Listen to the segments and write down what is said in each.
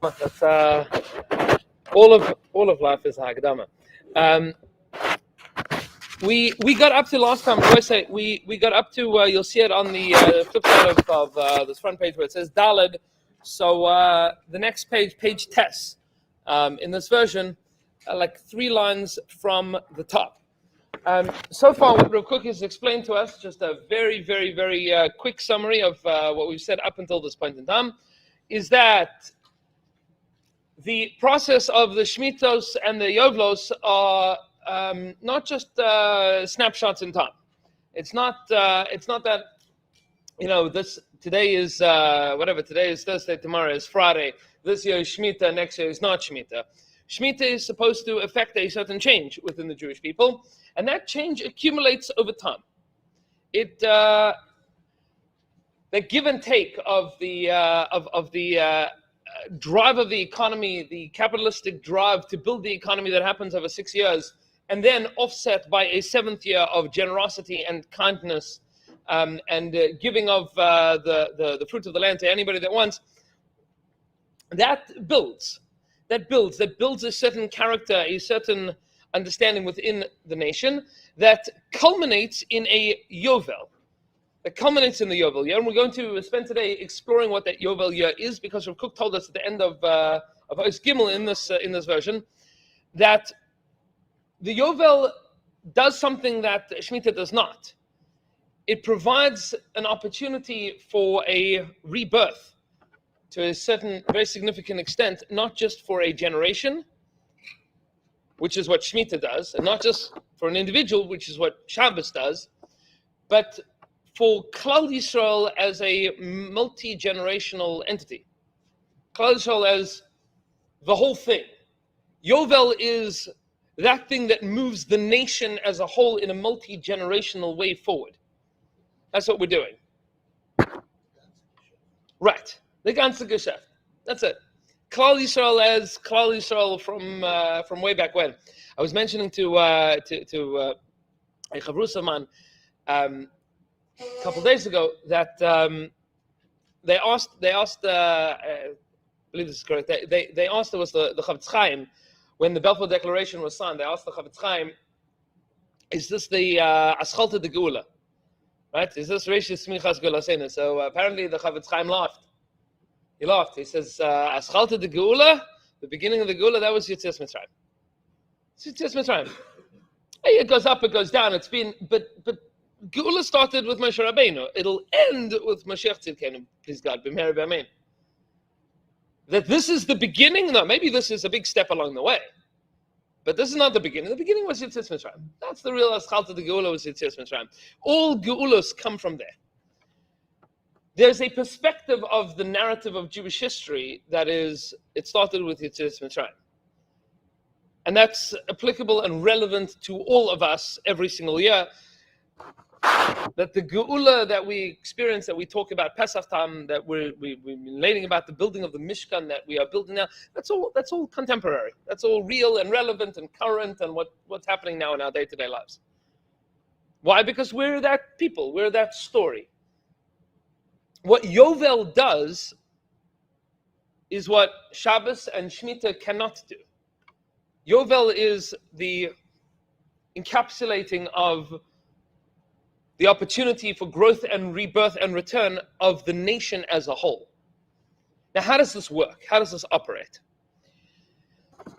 That's all of life is Hagdama. We got up to last time. I say we got up to. You'll see it on the flip side of this front page where it says Daled. So the next page, page Tes, in this version, like 3 lines from the top. So far, what Rav Kook has explained to us, just a very, very, very quick summary of what we've said up until this point in time, is that the process of the Shmitos and the Yovlos are not just snapshots in time. It's not that, this today is whatever. Today is Thursday. Tomorrow is Friday. This year is Shemitah. Next year is not Shemitah. Shemitah is supposed to affect a certain change within the Jewish people, and that change accumulates over time. It the give and take of the drive of the economy, the capitalistic drive to build the economy that happens over 6 years, and then offset by a 7th year of generosity and kindness, and giving of the fruit of the land to anybody that wants. That builds a certain character, a certain understanding within the nation that culminates in a Yovel. That culminates in the Yovel year, and we're going to spend today exploring what that Yovel year is, because Rav Kook told us at the end of Ois Gimel in this version that the Yovel does something that Shemitah does not. It provides an opportunity for a rebirth to a certain, very significant extent, not just for a generation, which is what Shemitah does, and not just for an individual, which is what Shabbos does, but for Klal Yisrael as a multi-generational entity. Klal Yisrael as the whole thing. Yovel is that thing that moves the nation as a whole in a multi-generational way forward. That's what we're doing. Right. The ganze Geschäft. That's it. Klal Yisrael as Klal Yisrael from way back when. I was mentioning to a Chavrus of mine a couple of days ago that they asked I believe this is correct. They asked, there was the Chavetz Chaim, when the Balfour Declaration was signed, they asked the Chavetz Chaim, is this the Aschalta de Geula? Right? Is this Reshis Smichas Geula Sena? So apparently the Chavetz Chaim laughed. He laughed. He says, Aschalta de Geula, the beginning of the Geula, that was Yetzias Mitzrayim. It's Yetzias Mitzrayim. Hey, it goes up, it goes down. It's been, but Geula started with Moshe Rabbeinu. It'll end with Mashiach Tzidkenu, please God, b'meher b'amen. That this is the beginning? No, maybe this is a big step along the way. But this is not the beginning. The beginning was Yetzias Mitzrayim. That's the real Aschalta de Geula, was Yetzias Mitzrayim. All Geulas come from there. There's a perspective of the narrative of Jewish history that is, it started with Yetzias Mitzrayim. And that's applicable and relevant to all of us every single year. That the Geula that we experience, that we talk about Pesach time, that we've been relating about the building of the Mishkan that we are building now, that's all contemporary. That's all real and relevant and current and what's happening now in our day-to-day lives. Why? Because we're that people, we're that story. What Yovel does is what Shabbos and Shemitah cannot do. Yovel is the encapsulating of the opportunity for growth and rebirth and return of the nation as a whole. Now, how does this work? How does this operate?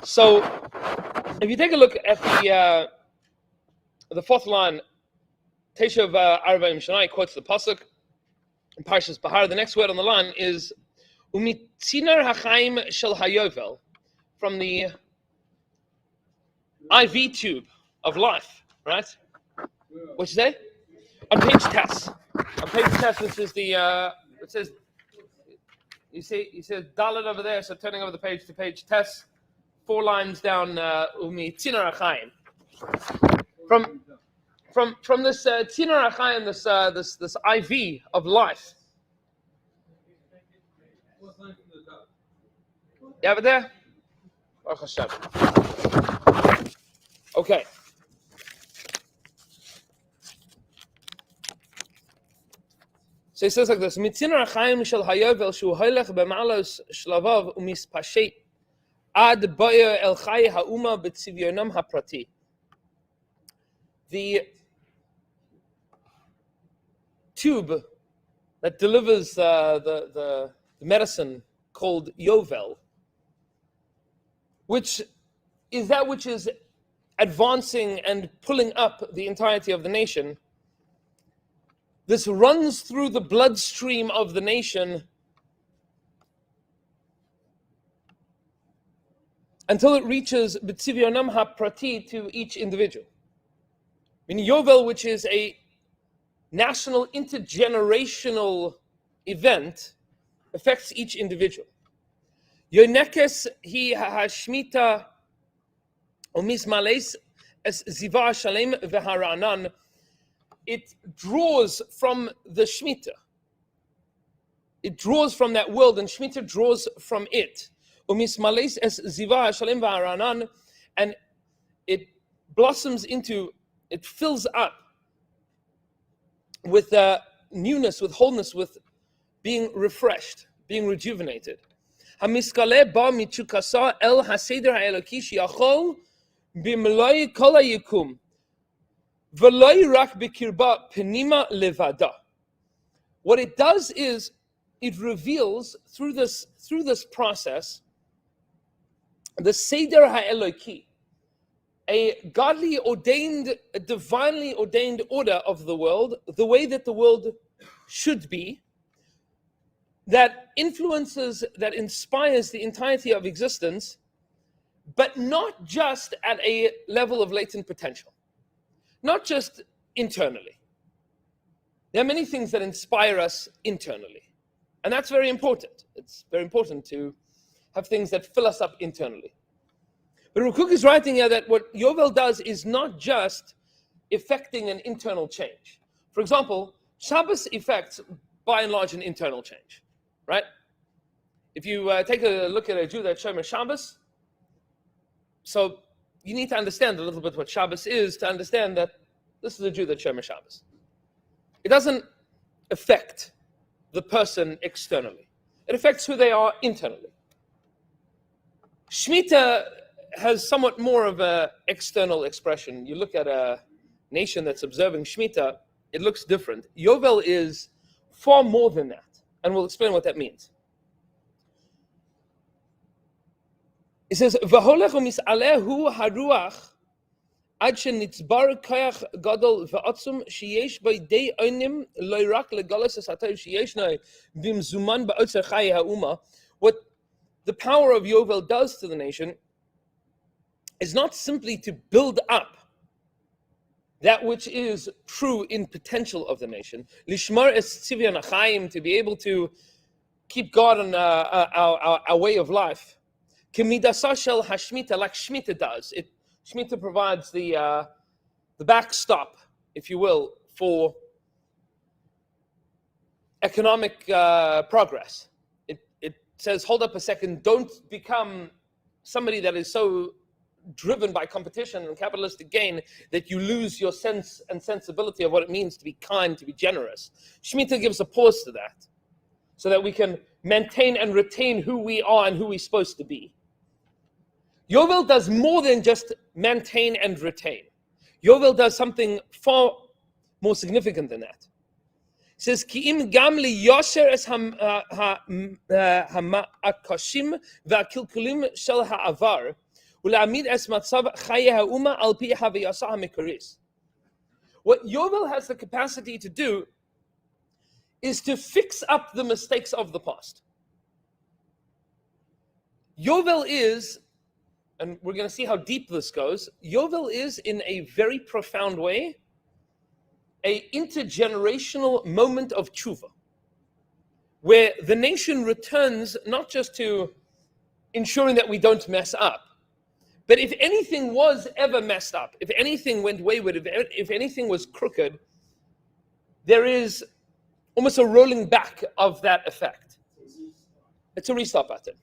So, if you take a look at the 4th line, Teshuv Arva'im Shanai quotes the pasuk in Parshas Bahar. The next word on the line is Umitzinar Hachaim Shel Hayovel, from the IV tube of life, right? What'd you say? On page Tes. On page Tes, which is the, it says, you see Dalet over there, so turning over the page to page Tes, 4 lines down, Umi Tzinar Achayim. From this Tzinar Achayim, this IV of life. You have it there? Baruch Hashem. Okay. So he says like this: Mitzinor Chaim shel Hayovel shu hoylech b'malos shlavav umispashet ad boyer el chai ha'uma b'tzivyonam haprati. The tube that delivers the medicine called Yovel, which is that which is advancing and pulling up the entirety of the nation. This runs through the bloodstream of the nation until it reaches b'tzivyonam haprati to each individual. Meaning Yovel, which is a national intergenerational event, affects each individual. Yonekes hi hashmita umis males es ziva shalem v'haranan. It draws from the Shemitah. It draws from that world, and Shemitah draws from it. Umis males es ziva shalem v'haranan, and it blossoms into, it fills up with newness, with wholeness, with being refreshed, being rejuvenated. Hamiskale ba michukasa el haseder ha'eloki sheyachol b'mloi kol hayikum v'loi rak b'kirba penima levada. What it does is it reveals through this process the seder ha'eloki, a godly ordained, a divinely ordained order of the world, the way that the world should be, that influences, that inspires the entirety of existence, but not just at a level of latent potential, not just internally. There are many things that inspire us internally, and that's very important. It's very important to have things that fill us up internally. But Rav Kook is writing here that what Yovel does is not just effecting an internal change. For example, Shabbos effects, by and large, an internal change, right? If you take a look at a Jew that's Shomer Shabbos, so you need to understand a little bit what Shabbos is to understand that this is a Jew that's Shomer Shabbos. It doesn't affect the person externally. It affects who they are internally. Shemitah has somewhat more of an external expression. You look at a nation that's observing Shemitah, it looks different. Yovel is far more than that, and we'll explain what that means. It says, "V'holech u'mis'alehu haruach ad shenitzbar koyach gadol v'atzum sheyesh b'idei onim lo rak legalos es hatov sheyesh noi b'mzuman ba'otzer chai ha'uma." What the power of Yovel does to the nation is not simply to build up that which is true in potential of the nation, lishmar es tzivyan achayim, to be able to keep God on our way of life, kemidasa shel hashmita, like Shemitah does. Shemitah provides the backstop, if you will, for economic progress. It says, hold up a second, don't become somebody that is so driven by competition and capitalistic gain that you lose your sense and sensibility of what it means to be kind, to be generous. Shemitah gives a pause to that so that we can maintain and retain who we are and who we're supposed to be. Yovel does more than just maintain and retain. Yovel does something far more significant than that. It says, Ki'im gam li yosher es ha'akashim va'akilkulim shel ha'avar what Yovel has the capacity to do is to fix up the mistakes of the past. Yovel is, and we're going to see how deep this goes, Yovel is, in a very profound way, an intergenerational moment of tshuva, where the nation returns not just to ensuring that we don't mess up, but if anything was ever messed up, if anything went wayward, if anything was crooked, there is almost a rolling back of that effect. It's a restart button.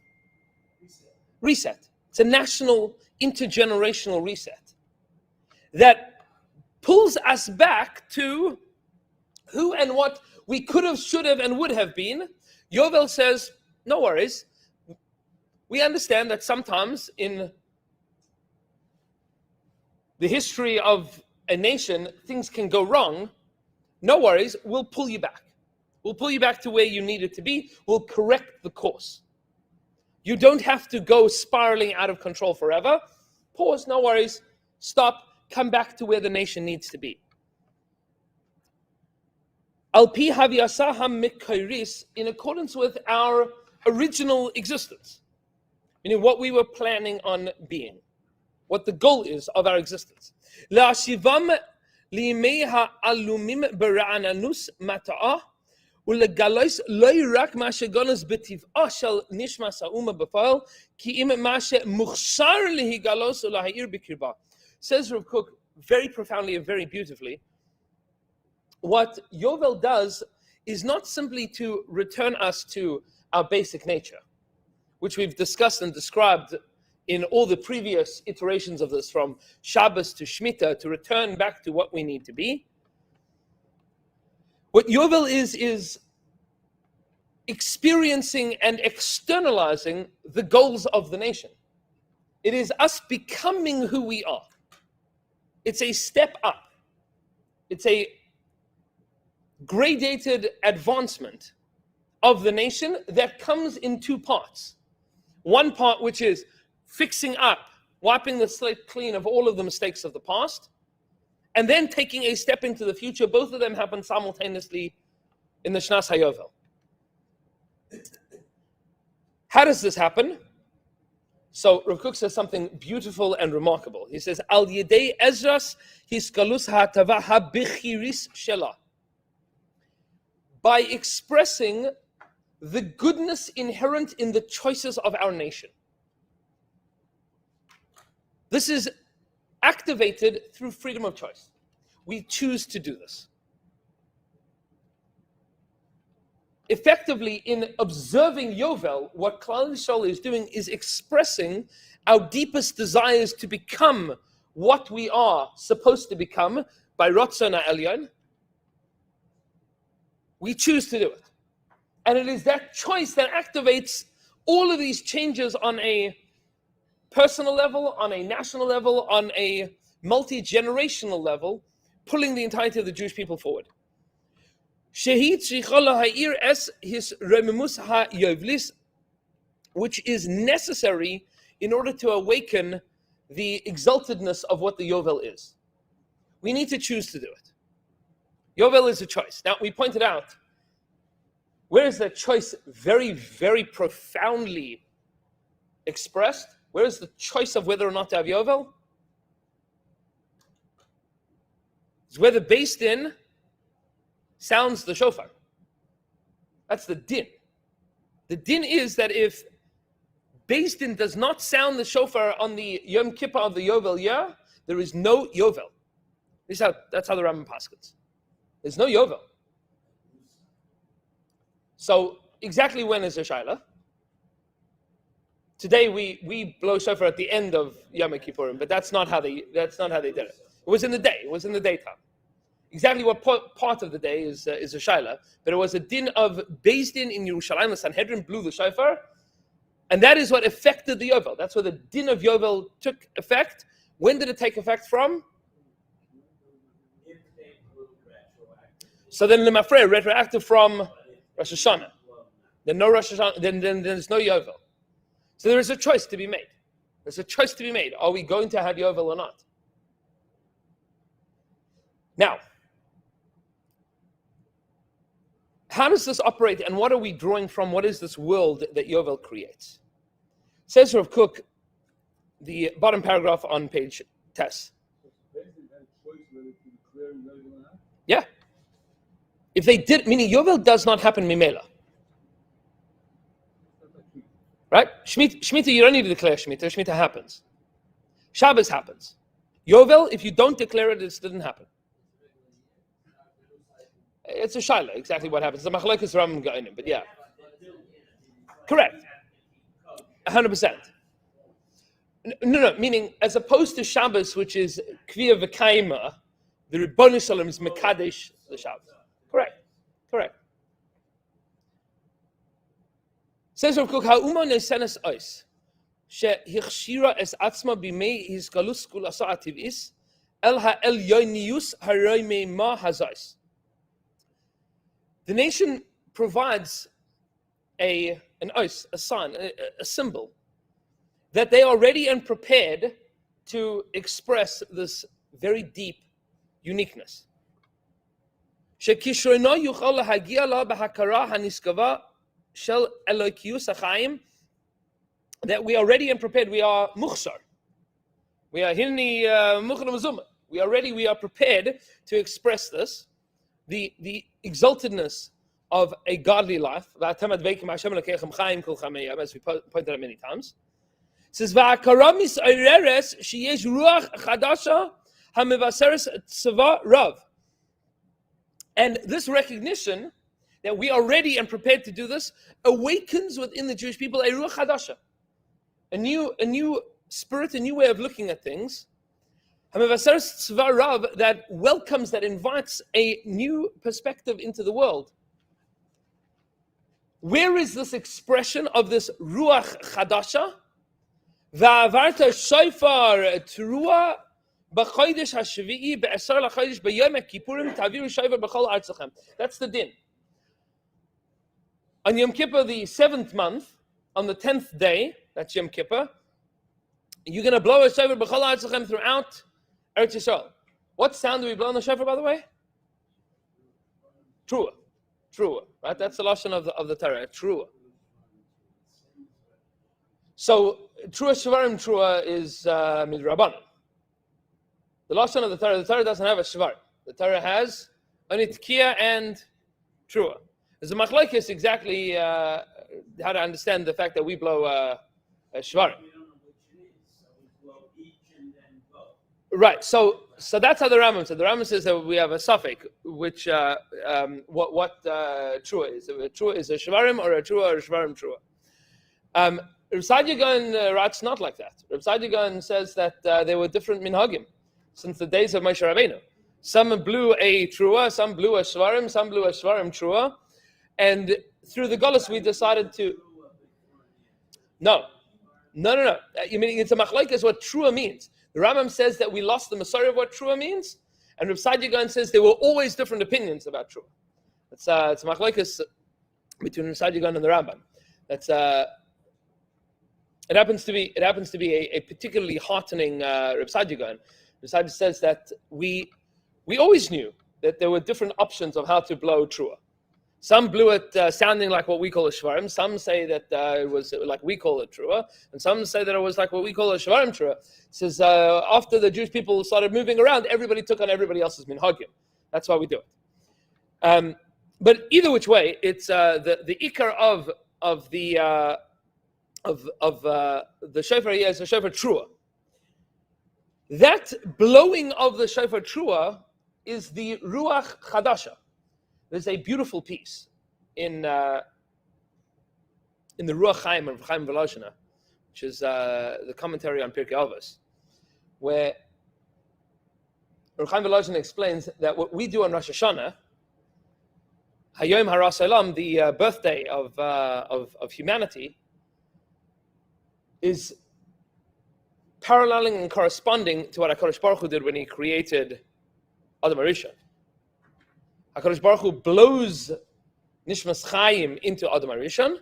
Reset. It's a national, intergenerational reset that pulls us back to who and what we could have, should have, and would have been, Yovel says, no worries. We understand that sometimes in the history of a nation, things can go wrong. No worries, we'll pull you back. We'll pull you back to where you needed to be. We'll correct the course. You don't have to go spiraling out of control forever. Pause, no worries, stop, come back to where the nation needs to be. Al-pi havyasa ha-mikairis, in accordance with our original existence, meaning what we were planning on being, what the goal is of our existence. La'ashivam li'imei ha'alumim bera'ananus mata'ah, ולגלוס לא רק מה שגונס בטבעה של נשמת האומה בפועל, כי אם מה שמוכשר להיגלוס ולהאיר בקרבה. Says Rav Kook very profoundly and very beautifully, what Yovel does is not simply to return us to our basic nature, which we've discussed and described in all the previous iterations of this, from Shabbos to Shemitah, to return back to what we need to be. What Yovel is experiencing and externalizing the goals of the nation. It is us becoming who we are. It's a step up. It's a gradated advancement of the nation that comes in two parts. One part which is fixing up, wiping the slate clean of all of the mistakes of the past, and then taking a step into the future. Both of them happen simultaneously in the Shnas HaYovel. How does this happen? So Rav Kook says something beautiful and remarkable. He says, Al yedei ezras hiskalus ha'tava ha'bichiris shela. By expressing the goodness inherent in the choices of our nation. This is activated through freedom of choice. We choose to do this. Effectively, in observing Yovel, what Klal Yisrael is doing is expressing our deepest desires to become what we are supposed to become by Ratzon HaElyon. We choose to do it. And it is that choice that activates all of these changes on a personal level, on a national level, on a multi-generational level, pulling the entirety of the Jewish people forward. Which is necessary in order to awaken the exaltedness of what the Yovel is. We need to choose to do it. Yovel is a choice. Now, we pointed out, where is that choice very, very profoundly expressed? Where is the choice of whether or not to have Yovel? It's where the Beis Din sounds the shofar. That's the din. The din is that if Beis Din does not sound the shofar on the Yom Kippur of the Yovel year, there is no Yovel. That's how the Rambam paskins. There's no Yovel. So exactly when is a Shaila? Today we blow shofar at the end of Yom Kippurim, but that's not how they did it. It was in the day. It was in the daytime. Exactly what part of the day is a shaila, but it was a din of Beis Din in Yerushalayim. The Sanhedrin blew the shofar, and that is what affected the Yovel. That's where the din of Yovel took effect. When did it take effect from? So then Lemafrei, retroactive from Rosh Hashanah. Then no Rosh Hashanah. Then there's no Yovel. So there is a choice to be made. There's a choice to be made. Are we going to have Yovel or not? Now, how does this operate, and what are we drawing from? What is this world that Yovel creates? Says Rav Kook, the bottom paragraph on page Tes. Yeah. If they did, meaning Yovel does not happen mimela. Right? Shemitah, you don't need to declare Shemitah. Shemitah happens. Shabbos happens. Yovel, if you don't declare it, it doesn't happen. It's a shaila, exactly what happens. The machlokes Rambam Gaonim, but yeah. Correct. 100%. No, meaning as opposed to Shabbos, which is Kviyah V'Kaima, the Ribbon Shalom is Mekadesh the Shabbos. Correct. Correct. Says Rav Kook, Ha'uma nesenes ois, shehichshira es atzma bimei hisgalus kulasa ativis, el ha'elyonius haroimei ma hazais. The nation provides an ois, a sign, a symbol, that they are ready and prepared to express this very deep uniqueness. Shekishrono yuchol lahagia la b'hakara haniskava shel elokius hachayim, that we are ready and prepared. We are muchsar. We are hinni muchar mezuma. We are ready. We are prepared to express this, the exaltedness of a godly life. As we pointed out many times. It says va'akara mis'oreres sheyesh ruach chadasha hamivaseres tzava rav. And this recognition that we are ready and prepared to do this awakens within the Jewish people a ruach chadasha, a new spirit, a new way of looking at things. Hamivaseres tzava rav, that welcomes, that invites a new perspective into the world. Where is this expression of this ruach chadasha? Va'avarta shofar teruah b'chodesh hashvi'i be'asar lachodesh b'yom kippurim taviru shofar b'chol artzachem. That's the din. On Yom Kippur, the 7th month, on the 10th day, that's Yom Kippur, you're going to blow a shofar b'chol artzachem throughout Eretz Yisrael. What sound do we blow on the shofar, by the way? Teruah. Teruah, right? That's the lashon of the Torah. Teruah. So Teruah shvarim teruah is midrabanan. The lashon of the Torah doesn't have a shvar. The Torah has only tkiya and teruah. There's a machlokes exactly how to understand the fact that we blow a shvarim. Right. So that's how the Rambam said. The Rambam says that we have a suffix, which what teruah is. A teruah is a shvarim or a teruah or a shvarim teruah. Reb Saadia Gaon writes not like that. Reb Saadia Gaon says that there were different minhagim since the days of Moshe Rabbeinu. Some blew a teruah, some blew a shvarim, some blew a shvarim teruah, and through the Golus we decided to. No. I mean, it's a machlokes what teruah means. The Rambam says that we lost the Masorah of what teruah means, and Reb Saadia Gaon says there were always different opinions about teruah. It's a machlokes between Reb Saadia Gaon and the Rambam. That's It happens to be a particularly heartening Reb Saadia Gaon. Reb Saadia says that we always knew that there were different options of how to blow teruah. Some blew it sounding like what we call a shvarim. Some say that it was like we call it teruah, and some say that it was like what we call a shvarim teruah. It says after the Jewish people started moving around, everybody took on everybody else's minhagim. That's why we do it. But either which way, it's the ikar of the shofar here is a shofar teruah. That blowing of the shofar teruah is the ruach chadasha. There's a beautiful piece in the Ruach Chaim of Chaim Volozhiner, which is the commentary on Pirkei Avos, where Chaim Volozhiner explains that what we do on Rosh Hashanah, Hayom Haras Olam, the birthday of humanity, is paralleling and corresponding to what HaKadosh Baruch Hu did when he created Adam HaRishon. HaKadosh Baruch Hu blows Nishmas Chaim into Adam HaRishon,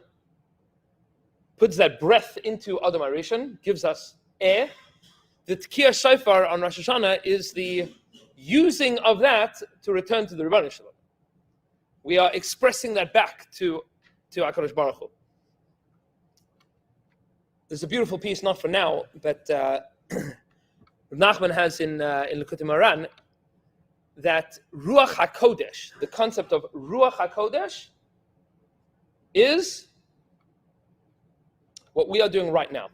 puts that breath into Adam HaRishon, gives us air. The Tkiyah Shofar on Rosh Hashanah is the using of that to return to the Rebbeinu Shalom. We are expressing that back to HaKadosh Baruch Hu. There's a beautiful piece, not for now, but Nachman has in Likutei Moharan that Ruach HaKodesh, the concept of Ruach HaKodesh, is what we are doing right now.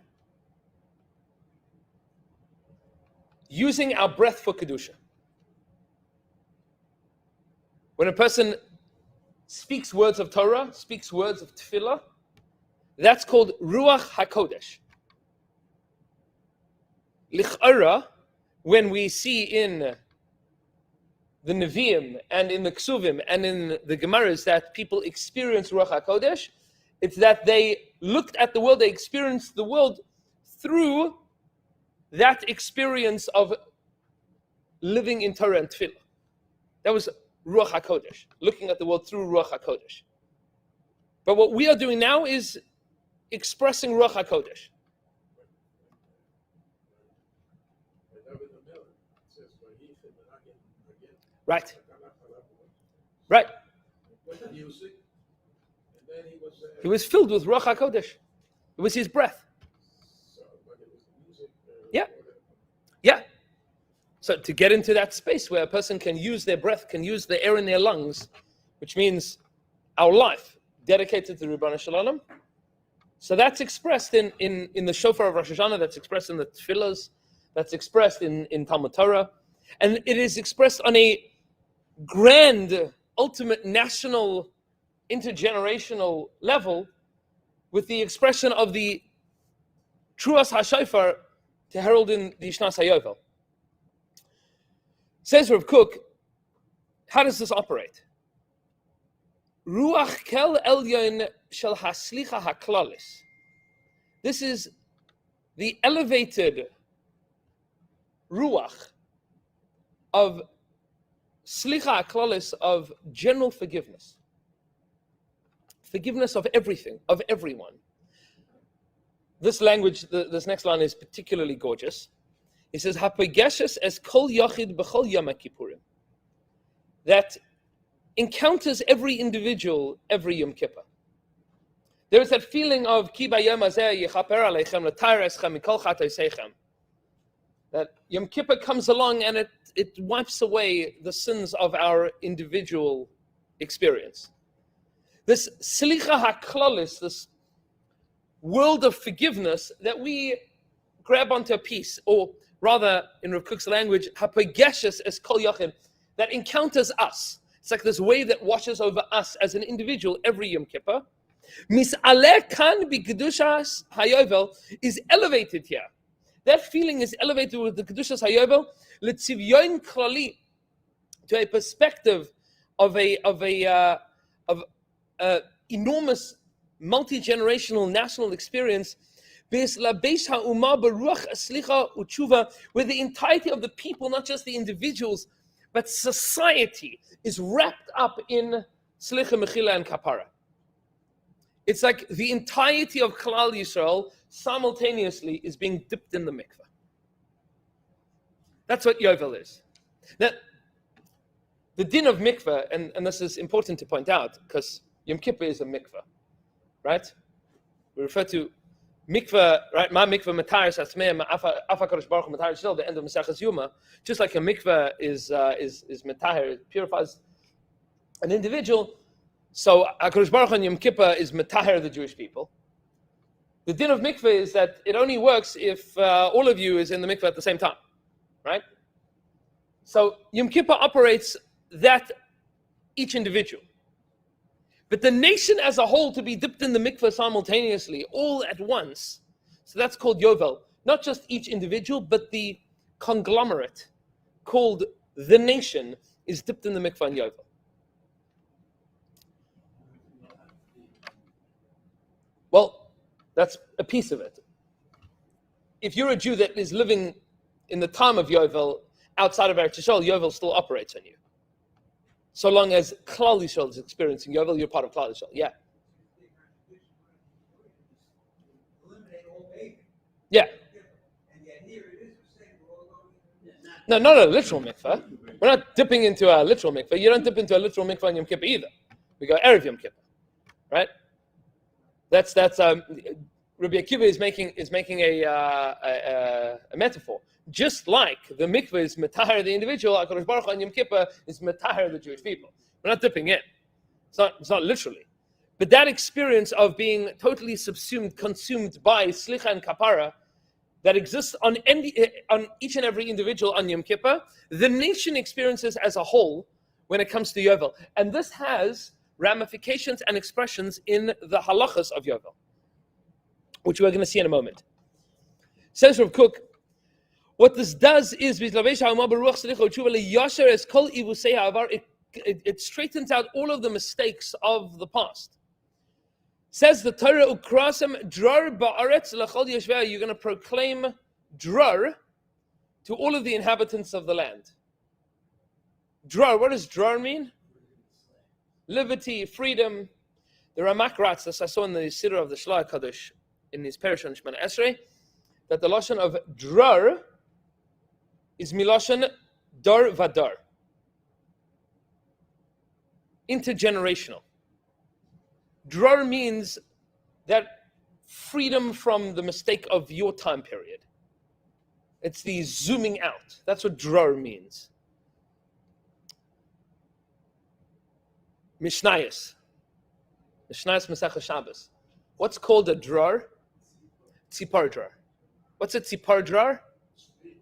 Using our breath for Kedusha. When a person speaks words of Torah, speaks words of Tefillah, that's called Ruach HaKodesh. Lich'ara, when we see in the Nevi'im and in the Ksuvim and in the Gemaras that people experience Ruach HaKodesh, it's that they looked at the world, they experienced the world through that experience of living in Torah and Tefillah. That was Ruach HaKodesh, looking at the world through Ruach HaKodesh. But what we are doing now is expressing Ruach HaKodesh. Right. Right. He was filled with Ruach HaKodesh. It was his breath. Yeah. Yeah. So to get into that space where a person can use their breath, can use the air in their lungs, which means our life dedicated to Ribbon Shalom. So that's expressed in the shofar of Rosh Hashanah, that's expressed in the tefillahs, that's expressed in Talmud Torah, and it is expressed on a grand, ultimate national, intergenerational level with the expression of the Truas HaShofar to herald in the Yishnas HaYovel. Says Rav Kook, how does this operate? Ruach kel elyon shel haslicha haklalis. This is the elevated ruach of slicha haklalis, of general forgiveness. Forgiveness of everything, of everyone. This language, this next line is particularly gorgeous. He says, "Hapegeshes es kol yachid b'chol yom kippurim," that encounters every individual every Yom Kippur. There is that feeling of ki b'yom hazeh yechaper aleichem l'tayr eschem mikol chatoseichem. That Yom Kippur comes along and it wipes away the sins of our individual experience. This slicha haklalis, this world of forgiveness that we grab onto a piece, or rather, in Rav Kook's language, hapegeshes es kol yachid, that encounters us. It's like this wave that washes over us as an individual every Yom Kippur. Mis'aleh kan b'kedushas hayovel is elevated here. That feeling is elevated with the kedushas hayovel l'tzivyon klali, to a perspective of enormous multi-generational national experience, where the entirety of the people, not just the individuals, but society, is wrapped up in slicha, mechila, and kapara. It's like the entirety of Klal Yisrael simultaneously is being dipped in the mikveh. That's what Yovel is. Now, the din of mikveh, and this is important to point out, because Yom Kippur is a mikveh, right? We refer to mikveh, right? Ma mikveh matayis atzmei, ma afa kadosh baruch hu matayis shel, the end of Maseches Yuma. Just like a mikveh is matayir, it purifies an individual. So HaKadosh Baruch Hu on Yom Kippur is matayir the Jewish people. The din of mikveh is that it only works if all of you is in the mikveh at the same time, right? So Yom Kippur operates that each individual. But the nation as a whole to be dipped in the mikveh simultaneously, all at once. So that's called Yovel. Not just each individual, but the conglomerate called the nation is dipped in the mikveh and Yovel. Well, that's a piece of it. If you're a Jew that is living in the time of Yovel outside of Eretz Yisrael, Yovel still operates on you. So long as Klal Yisrael is experiencing Yovel, you're part of Klal Yisrael. Yeah. Yeah. No, not a literal mikveh. We're not dipping into a literal mikveh. You don't dip into a literal mikveh on Yom Kippur either. We go Erev Yom Kippur, right? That's Rabbi Akiva is making a metaphor. Just like the mikveh is matahir the individual, HaKadosh Baruch Hu on Yom Kippur is matahir the Jewish people. We're not dipping in. It's not literally. But that experience of being totally subsumed, consumed by slicha and kapara that exists on each and every individual on Yom Kippur, the nation experiences as a whole when it comes to Yovel. And this has ramifications and expressions in the halachas of Yovel, which we're going to see in a moment. Says Rav Kook, What this does is it straightens out all of the mistakes of the past. Says the Torah, "Ukrasem drar ba'aretz lechol yeshvei." You're going to proclaim drar to all of the inhabitants of the land. Drar. What does drar mean? Liberty, freedom. The Ramak writes, as I saw in the Siddur of the Shlach Kadosh in his Perish on Shemana Esrei, that the lashon of drar is milashon dar vadar, intergenerational. Drar means that freedom from the mistake of your time period. It's the zooming out. That's what drar means. Mishnayos Masechah Shabbos. What's called a drar? Tzipar drar. What's a tzipar drar? You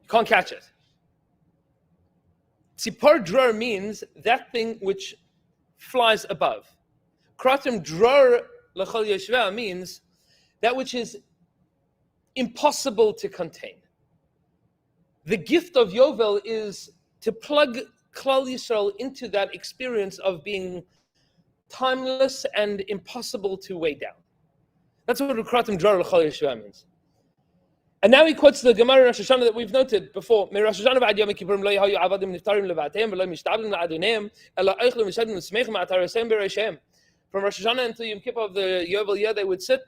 can't catch it. Tzipar drar means that thing which flies above. Kratim drar lechol yeshveh means that which is impossible to contain. The gift of Yovel is to plug Klal Yisrael into that experience of being timeless and impossible to weigh down. That's what Kratim drar lechol yeshveh means. And now he quotes the Gemara in Rosh Hashanah that we've noted before. From Rosh Hashanah until Yom Kippur of the Yovel year, they would sit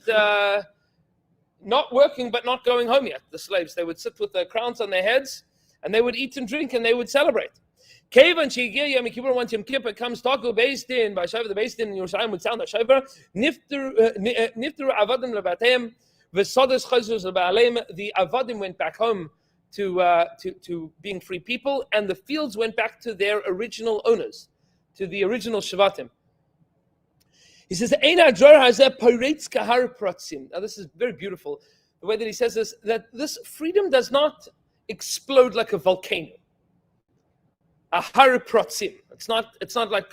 not working but not going home yet, the slaves. They would sit with their crowns on their heads and they would eat and drink and they would celebrate. Once Yom Kippur comes, Taku Beis Din, by Shofar, the Beis Din in Yerushalayim would sound a Shofar, Niftaru Avadim Levateim, the Avadim went back home to being free people, and the fields went back to their original owners, to the original Shvatim. He says, now this is very beautiful, the way that he says this, that this freedom does not explode like a volcano. A har pratzim. It's not like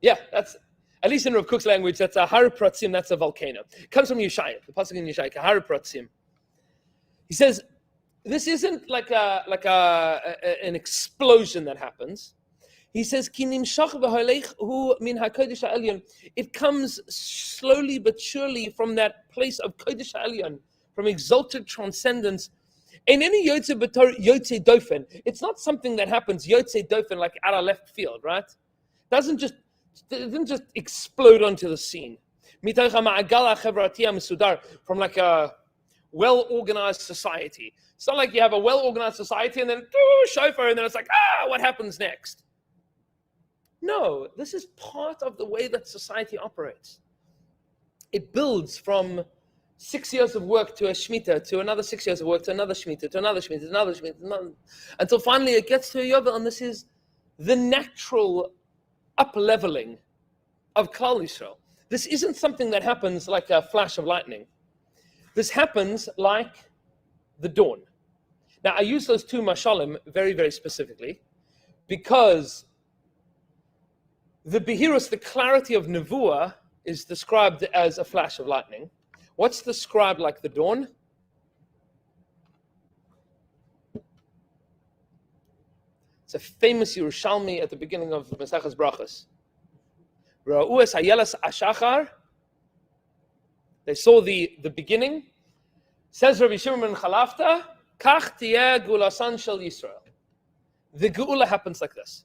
that's at least in Rav Kook's language, that's a har pratzim, that's a volcano. It comes from Yeshaya, the pasuk in Yeshaya, har pratzim. He says, this isn't like an explosion that happens. He says, it comes slowly but surely from that place of Kodesh Ha'elyon, from exalted transcendence. It's not something that happens Yotze Dofen like out of left field, right? It didn't just explode onto the scene. From like a well-organized society. It's not like you have a well-organized society and then shofar and then it's like, what happens next? No, this is part of the way that society operates. It builds from 6 years of work to a Shemitah, to another 6 years of work, to another Shemitah, to another Shemitah, to another Shemitah, until finally it gets to a Yovel, and this is the natural up-leveling of Klal Yisrael. This isn't something that happens like a flash of lightning. This happens like the dawn. Now, I use those two mashalim very, very specifically because the behirus, the clarity of nevuah, is described as a flash of lightning. What's described like the dawn? It's a famous Yerushalmi at the beginning of Masechas Brachos. Ra'uas hayelas ashachar. They saw the beginning. Says Rabbi Shimon ben Chalafta, Kach tiyeh gulasan shel Yisrael. The geula happens like this.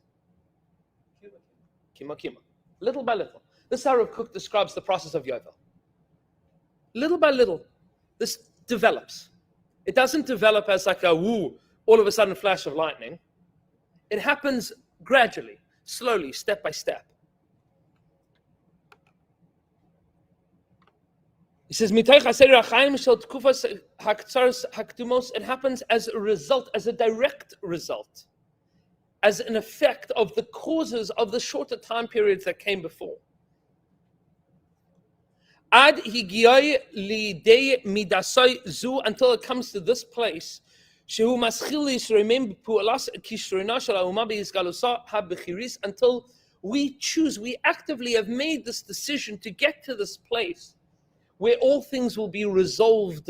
Kima kima. Little by little. This is how Rav Kook describes the process of Yovel. Little by little, this develops. It doesn't develop as like a all of a sudden flash of lightning. It happens gradually, slowly, step by step. He says, it happens as a result, as a direct result, as an effect of the causes of the shorter time periods that came before. Ad higioi lidei midasoi zu, until it comes to this place, shehu maschil yisroimim pu'alas kishrona shel ha'umah be'izgalusa ha'bechiris, until we choose, we actively have made this decision to get to this place where all things will be resolved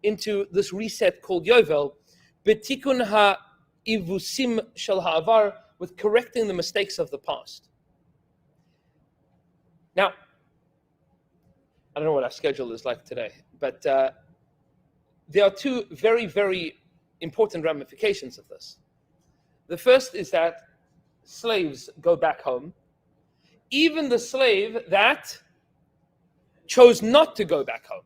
into this reset called Yovel, betikun ha-ivusim shel ha'avar, with correcting the mistakes of the past. Now, I don't know what our schedule is like today, but there are two very, very important ramifications of this. The first is that slaves go back home. Even the slave that chose not to go back home.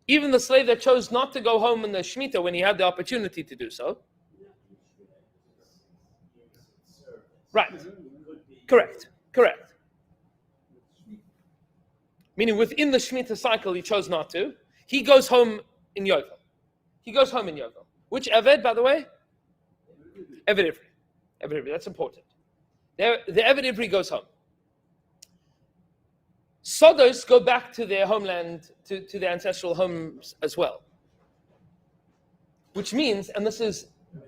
Even the slave that chose not to go home in the Shemitah when he had the opportunity to do so. Right. Correct. Meaning within the Shemitah cycle he chose not to. He goes home in Yovel. Which Eved, by the way? Eved Ivri. That's important. The Eved Ivri goes home. Sodos go back to their homeland, to their ancestral homes as well. Which means, and this is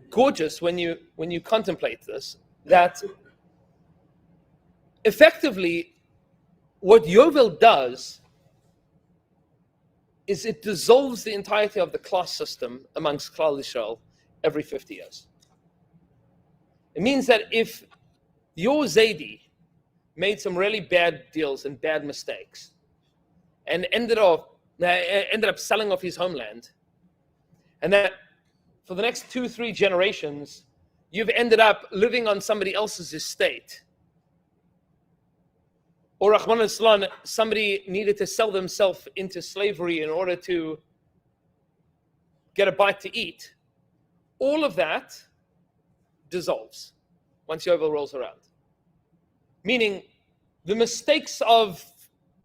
gorgeous when you contemplate this, that effectively what Yovel does is it dissolves the entirety of the class system amongst Klal Yisrael every 50 years. It means that if your Zaidi made some really bad deals and bad mistakes and ended up selling off his homeland, and that for the next 2-3 generations you've ended up living on somebody else's estate, or Rahman al-Islam, somebody needed to sell themselves into slavery in order to get a bite to eat, all of that dissolves once Yovel rolls around. Meaning, the mistakes of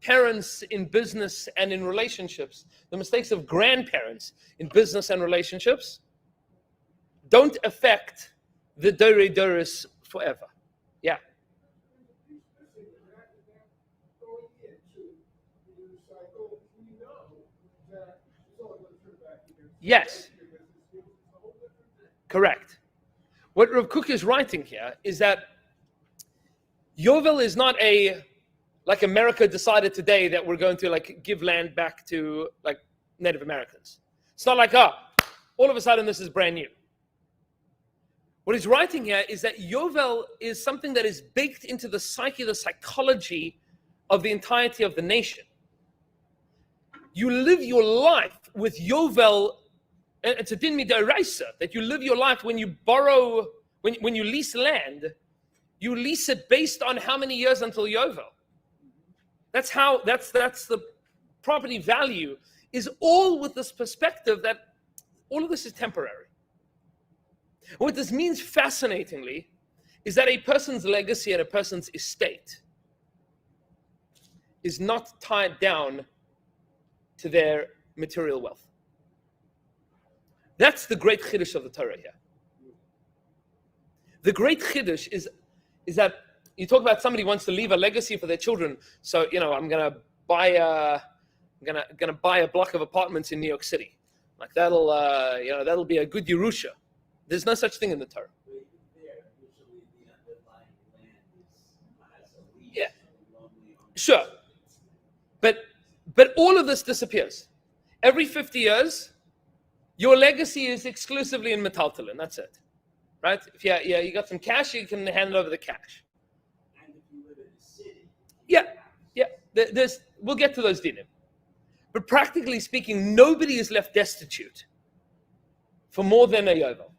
parents in business and in relationships, the mistakes of grandparents in business and relationships, don't affect the Dorei Doros forever. Yeah. Yes. Correct. What Rav Kook is writing here is that Yovel is not like America decided today that we're going to like give land back to like Native Americans. It's not like, all of a sudden this is brand new. What he's writing here is that Yovel is something that is baked into the psyche, the psychology of the entirety of the nation. You live your life with Yovel. It's a din midaraisa that you live your life when you borrow, when you lease land, you lease it based on how many years until Yovel. That's the property value is all with this perspective that all of this is temporary. What this means fascinatingly is that a person's legacy and a person's estate is not tied down to their material wealth. That's the great chiddush of the Torah here. The great chiddush is that you talk about somebody wants to leave a legacy for their children. So, I'm gonna buy a block of apartments in New York City. Like that'll be a good Yerusha. There's no such thing in the Torah. Yeah, sure. But all of this disappears. Every 50 years, your legacy is exclusively in metaltalin. That's it, right? If you got some cash, you can hand over the cash. And if you live in a city. Yeah. We'll get to those dinim. But practically speaking, nobody is left destitute for more than a Yovel.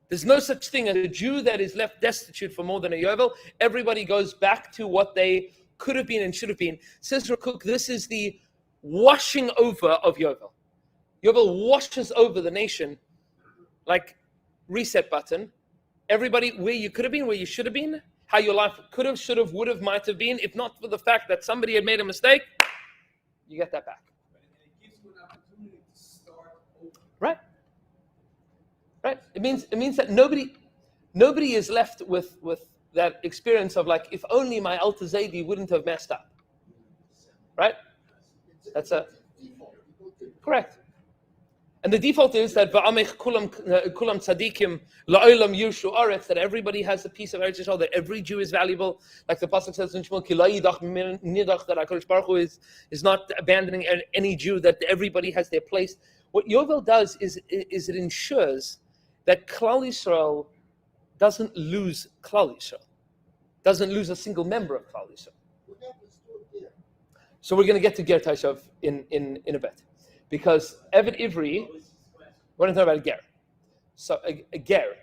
There's no such thing as a Jew that is left destitute for more than a Yovel. Everybody goes back to what they could have been and should have been. Says Rav Kook, this is the washing over of Yovel. Yovel washes over the nation like reset button. Everybody, where you could have been, where you should have been, how your life could have, should have, would have, might have been, if not for the fact that somebody had made a mistake, you get that back. And it gives you an opportunity to start over. Right. It means that nobody is left with that experience of like, if only my Alter Zaidi wouldn't have messed up. Right? That's correct. And the default is that va'amech kulam tzadikim la'olam yushu aretz, that everybody has a piece of Eretz Yisrael, that every Jew is valuable, like the pasuk says in Shmuel, ki lo yidach nidach, that HaKadosh Baruch Hu is not abandoning any Jew, that everybody has their place. What Yovel does is it ensures that Klal Yisrael doesn't lose Klal Yisrael, doesn't lose a single member of Klal Yisrael. So we're going to get to Ger Taishav in a bit. Because Eved Ivri, we're going to talk about a ger. So a ger.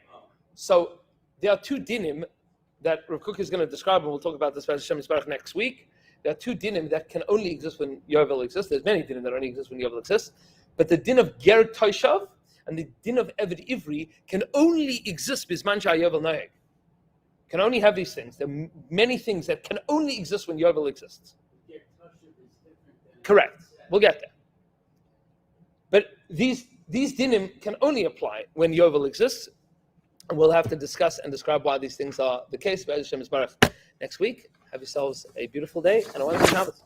So there are two dinim that Rav Kook is going to describe, and we'll talk about this by Hashem Yisbarach next week. There are two dinim that can only exist when Yovel exists. There's many dinim that only exist when Yovel exists. But the din of ger Toshav and the din of Eved Ivri can only exist bisman Yovel Noeg. Can only have these things. There are many things that can only exist when Yovel exists. Correct. We'll get there. But these dinim can only apply when Yovel exists, and we'll have to discuss and describe why these things are the case. Next week, have yourselves a beautiful day and a wonderful Shabbos.